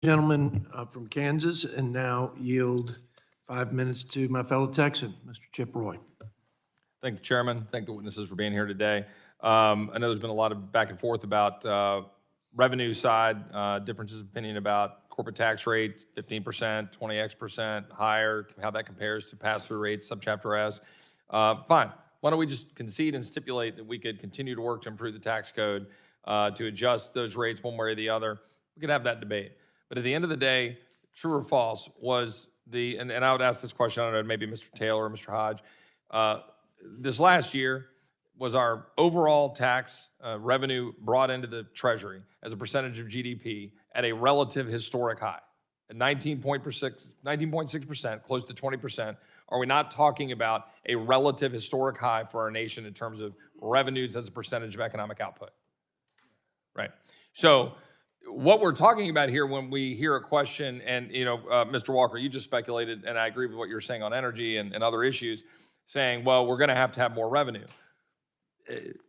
Gentleman from Kansas, and now yield 5 minutes to my fellow Texan, Mr. Chip Roy. Thank the chairman. Thank the witnesses for being here today. I know there's been a lot of back and forth about revenue side, differences of opinion about corporate tax rate, 15%, 20x% higher, how that compares to pass-through rates, subchapter S. Fine. Why don't we just concede and stipulate that we could continue to work to improve the tax code to adjust those rates one way or the other? We could have that debate. But at the end of the day, true or false was the, and I would ask this question, I don't know, maybe Mr. Taylor or Mr. Hodge. This last year was our overall tax revenue brought into the Treasury as a percentage of GDP at a relative historic high, at 19.6%, close to 20%. Are we not talking about a relative historic high for our nation in terms of revenues as a percentage of economic output? Right. So what we're talking about here when we hear a question, and Mr. Walker, you just speculated, and I agree with what you're saying on energy and other issues, saying, well, we're going to have more revenue.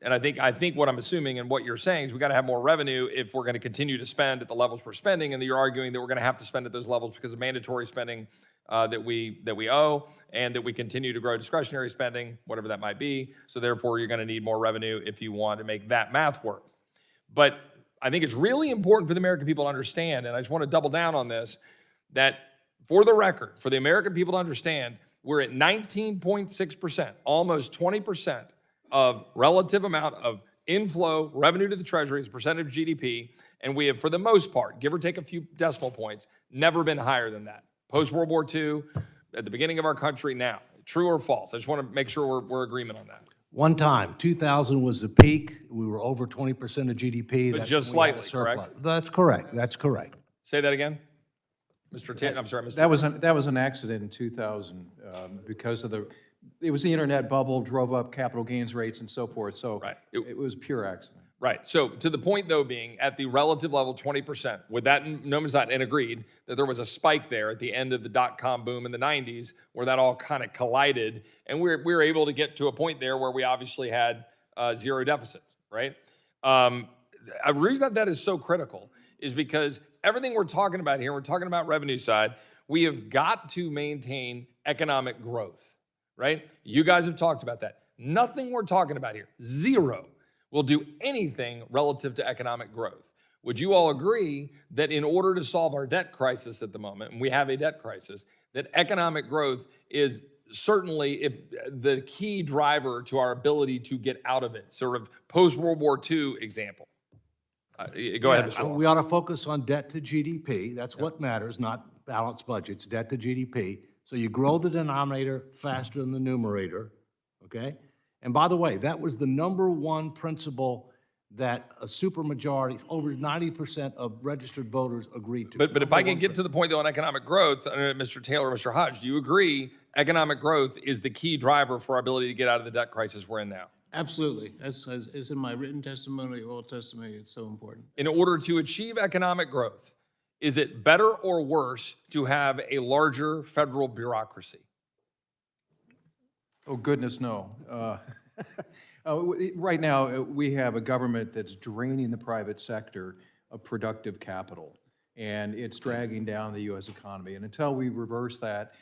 And I think what I'm assuming and what you're saying is we got to have more revenue if we're going to continue to spend at the levels we're spending, and that you're arguing that we're going to have to spend at those levels because of mandatory spending that we owe, and that we continue to grow discretionary spending, whatever that might be. So therefore, you're going to need more revenue if you want to make that math work. But I think it's really important for the American people to understand, and I just want to double down on this, that for the record, for the American people to understand, we're at 19.6%, almost 20% of relative amount of inflow revenue to the Treasury as a percentage of GDP, and we have, for the most part, give or take a few decimal points, never been higher than that. Post-World War II, at the beginning of our country now. True or false? I just want to make sure we're agreement on that. One time, 2000 was the peak. We were over 20% of GDP. But just slightly, correct? That's correct. That's correct. Say that again, Mr. Taylor. I'm sorry, Mr. That was an accident in 2000 because of it was the internet bubble, drove up capital gains rates and so forth. So Right. it was pure accident. Right. So to the point, though, being at the relative level, 20%, with that and agreed that there was a spike there at the end of the dot-com boom in the 90s where that all kind of collided, and we were able to get to a point there where we obviously had zero deficits, right? The reason that is so critical is because everything we're talking about here, we're talking about revenue side, we have got to maintain economic growth, right? You guys have talked about that. Nothing we're talking about here, zero, will do anything relative to economic growth. Would you all agree that in order to solve our debt crisis at the moment, and we have a debt crisis, that economic growth is certainly the key driver to our ability to get out of it, sort of post-World War II example? Go ahead, Mr. Walker. We ought to focus on debt to GDP. That's what matters, not balanced budgets, debt to GDP. So you grow the denominator faster than the numerator, okay? And by the way, that was the #1 principle that a supermajority, over 90% of registered voters agreed to. But if I can get to the point, though, on economic growth, Mr. Taylor, Mr. Hodge, do you agree economic growth is the key driver for our ability to get out of the debt crisis we're in now? Absolutely. That's in my written testimony, oral testimony. It's so important. In order to achieve economic growth, is it better or worse to have a larger federal bureaucracy? Oh, goodness, no. Right now, we have a government that's draining the private sector of productive capital, and it's dragging down the U.S. economy. And until we reverse that,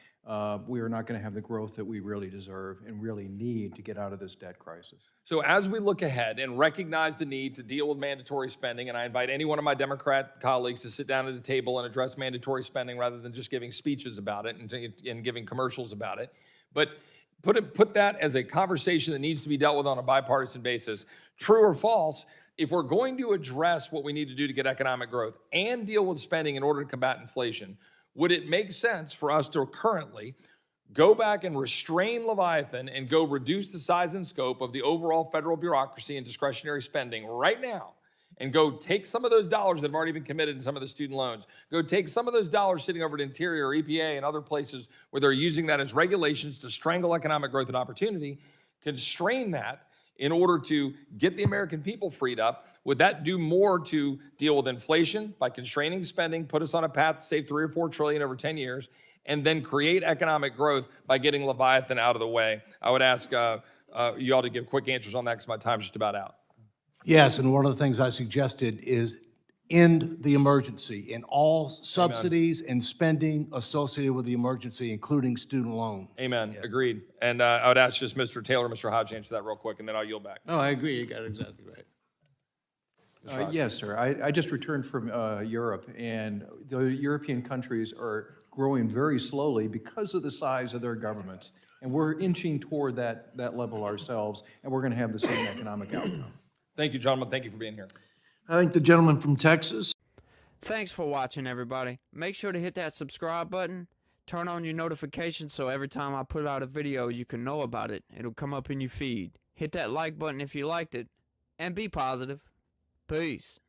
we are not going to have the growth that we really deserve and really need to get out of this debt crisis. So as we look ahead and recognize the need to deal with mandatory spending, and I invite any one of my Democrat colleagues to sit down at a table and address mandatory spending rather than just giving speeches about it and giving commercials about it, but put that as a conversation that needs to be dealt with on a bipartisan basis. True or false, if we're going to address what we need to do to get economic growth and deal with spending in order to combat inflation, would it make sense for us to currently go back and restrain Leviathan and go reduce the size and scope of the overall federal bureaucracy and discretionary spending right now, and go take some of those dollars that have already been committed in some of the student loans, go take some of those dollars sitting over at Interior or EPA and other places where they're using that as regulations to strangle economic growth and opportunity, constrain that in order to get the American people freed up? Would that do more to deal with inflation by constraining spending, put us on a path to save 3 or 4 trillion over 10 years, and then create economic growth by getting Leviathan out of the way? I would ask you all to give quick answers on that because my time's just about out. Yes, and one of the things I suggested is end the emergency and all subsidies and spending associated with the emergency, including student loan. Amen. Agreed. And I would ask just Mr. Taylor, Mr. Hodge, to answer that real quick, and then I'll yield back. Oh, I agree, you got it exactly right. Yes, sir. I just returned from Europe, and the European countries are growing very slowly because of the size of their governments. And we're inching toward that level ourselves, and we're going to have the same economic outcome. Thank you, gentlemen. Thank you for being here. I think the gentleman from Texas. Thanks for watching, everybody. Make sure to hit that subscribe button. Turn on your notifications so every time I put out a video, you can know about it. It'll come up in your feed. Hit that like button if you liked it. And be positive. Peace.